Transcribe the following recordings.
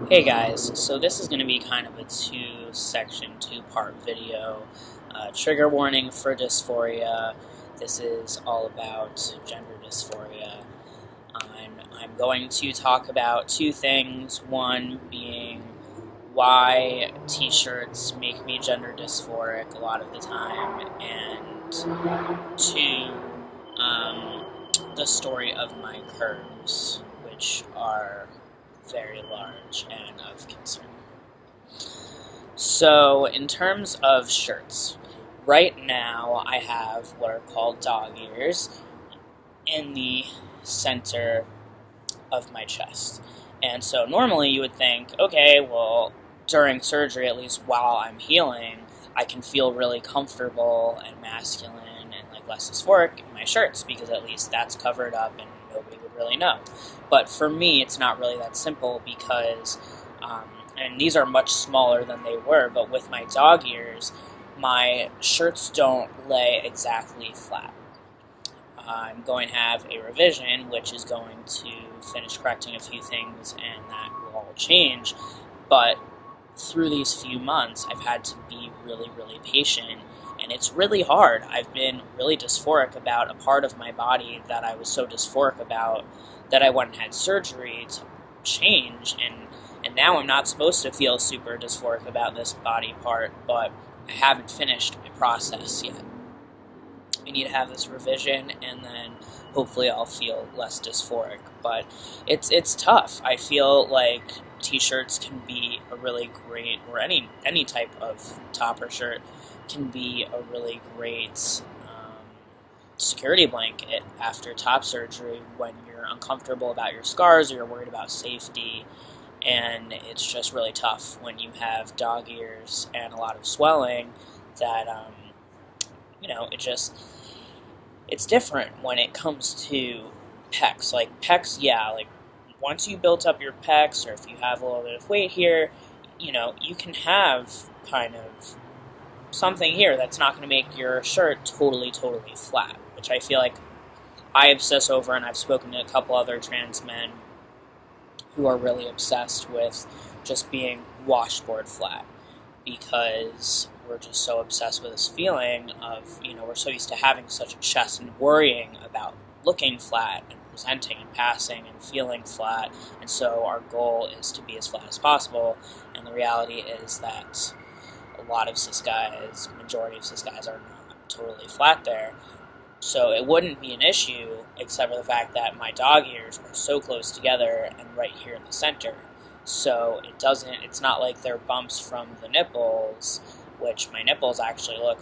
Hey guys, so this is going to be kind of a two-part video. Trigger warning for dysphoria. This is all about gender dysphoria. I'm going to talk about two things. One being why t-shirts make me gender dysphoric a lot of the time, and two, the story of my curves, which are very large and of concern. So, in terms of shirts, right now I have what are called dog ears in the center of my chest. And so normally you would think, okay, well, during surgery, at least while I'm healing, I can feel really comfortable and masculine and like less dysphoric in my shirts because at least that's covered up and nobody would really know. But for me, it's not really that simple because, and these are much smaller than they were, but with my dog ears, my shirts don't lay exactly flat. I'm going to have a revision, which is going to finish correcting a few things, and that will all change. But through these few months, I've had to be really, really patient, and it's really hard. I've been really dysphoric about a part of my body that I was so dysphoric about that I went and had surgery to change, and now I'm not supposed to feel super dysphoric about this body part, but I haven't finished my process yet. I need to have this revision, and then hopefully I'll feel less dysphoric. But it's tough. I feel like t-shirts can be a really great, or any type of top or shirt can be a really great security blanket after top surgery when you're uncomfortable about your scars or you're worried about safety. And it's just really tough when you have dog ears and a lot of swelling that, it's different when it comes to pecs. Like pecs, yeah, like once you built up your pecs, or if you have a little bit of weight here, you can have kind of something here that's not going to make your shirt totally flat, which I feel like I obsess over, and I've spoken to a couple other trans men who are really obsessed with just being washboard flat, because we're just so obsessed with this feeling of, we're so used to having such a chest and worrying about looking flat and presenting and passing and feeling flat, and so our goal is to be as flat as possible, and the reality is that a lot of cis guys, majority of cis guys, are not totally flat there. So it wouldn't be an issue, except for the fact that my dog ears are so close together and right here in the center. So it's not like they're bumps from the nipples, which my nipples actually look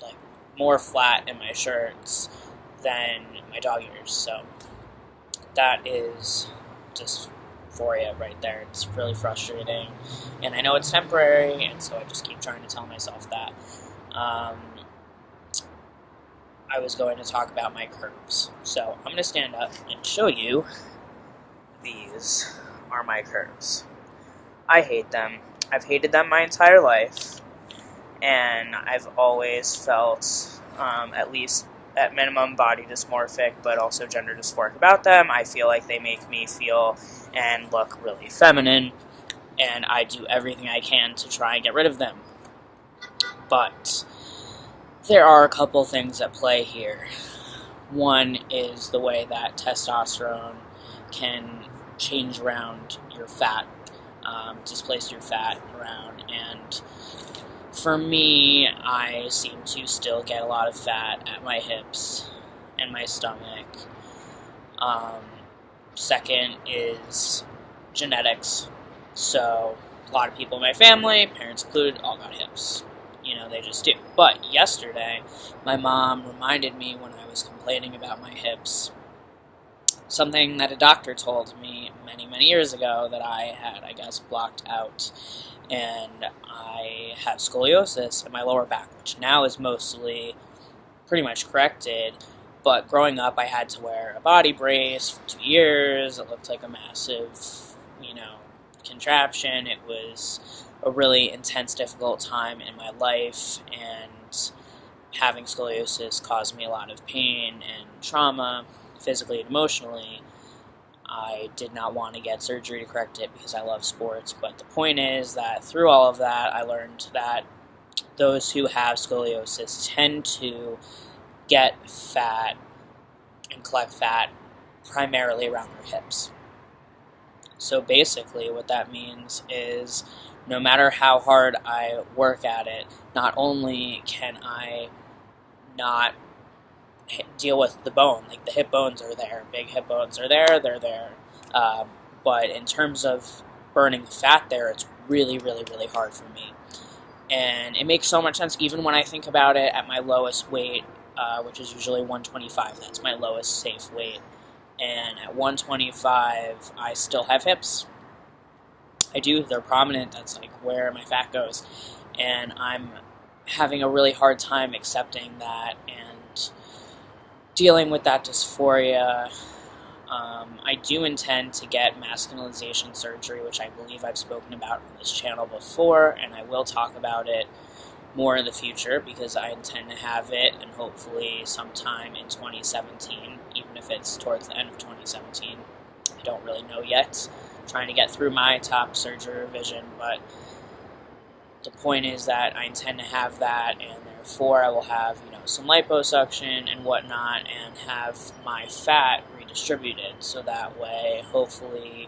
like more flat in my shirts than my dog ears. So that is dysphoria right there. It's really frustrating. And I know it's temporary, and so I just keep trying to tell myself that. I was going to talk about my curves. So I'm going to stand up and show you. These are my curves. I hate them. I've hated them my entire life. And I've always felt, at least at minimum, body dysmorphic, but also gender dysphoric about them. I feel like they make me feel and look really feminine, and I do everything I can to try and get rid of them. But there are a couple things at play here. One is the way that testosterone can change around your fat, displace your fat around, and for me, I seem to still get a lot of fat at my hips and my stomach. Second is genetics. So a lot of people in my family, parents included, all got hips. They just do. But yesterday, my mom reminded me when I was complaining about my hips, something that a doctor told me many, many years ago that I had, I guess, blocked out. And I have scoliosis in my lower back, which now is mostly pretty much corrected. But growing up, I had to wear a body brace for 2 years. It looked like a massive, contraption. It was a really intense, difficult time in my life, and having scoliosis caused me a lot of pain and trauma, physically and emotionally. I did not want to get surgery to correct it because I love sports, but the point is that through all of that, I learned that those who have scoliosis tend to get fat and collect fat primarily around their hips. So basically what that means is no matter how hard I work at it, not only can I not deal with the bone, like the hip bones are there, big hip bones are there, they're there, but in terms of burning fat there, it's really, really, really hard for me. And it makes so much sense even when I think about it at my lowest weight, which is usually 125. That's my lowest safe weight. And at 125, I still have hips. I do. They're prominent. That's like where my fat goes. And I'm having a really hard time accepting that and dealing with that dysphoria. I do intend to get masculinization surgery, which I believe I've spoken about on this channel before, and I will talk about it more in the future because I intend to have it, and hopefully sometime in 2017, even if it's towards the end of 2017. I don't really know yet. I'm trying to get through my top surgery revision, but the point is that I intend to have that, and therefore I will have, some liposuction and whatnot, and have my fat redistributed, so that way, hopefully,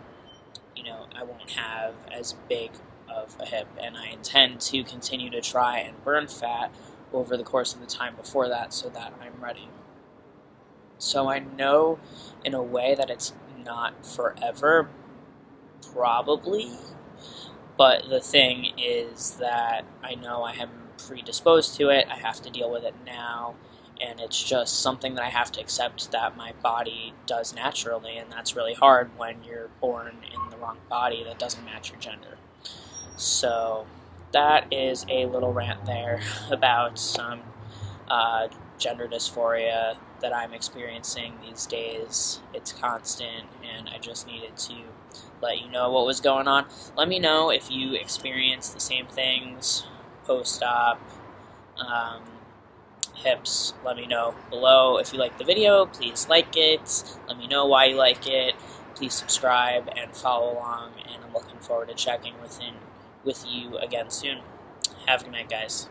I won't have as big of a hip, and I intend to continue to try and burn fat over the course of the time before that, so that I'm ready. So I know, in a way, that it's not forever, probably, but the thing is that I know I am predisposed to it, I have to deal with it now, and it's just something that I have to accept that my body does naturally, and that's really hard when you're born in the wrong body that doesn't match your gender. So that is a little rant there about some gender dysphoria that I'm experiencing these days. It's constant, and I just needed to let you know what was going on. Let me know if you experience the same things post-op, hips. Let me know below. If you like the video, please like it. Let me know why you like it. Please subscribe and follow along, and I'm looking forward to checking with you again soon. Have a good night, guys.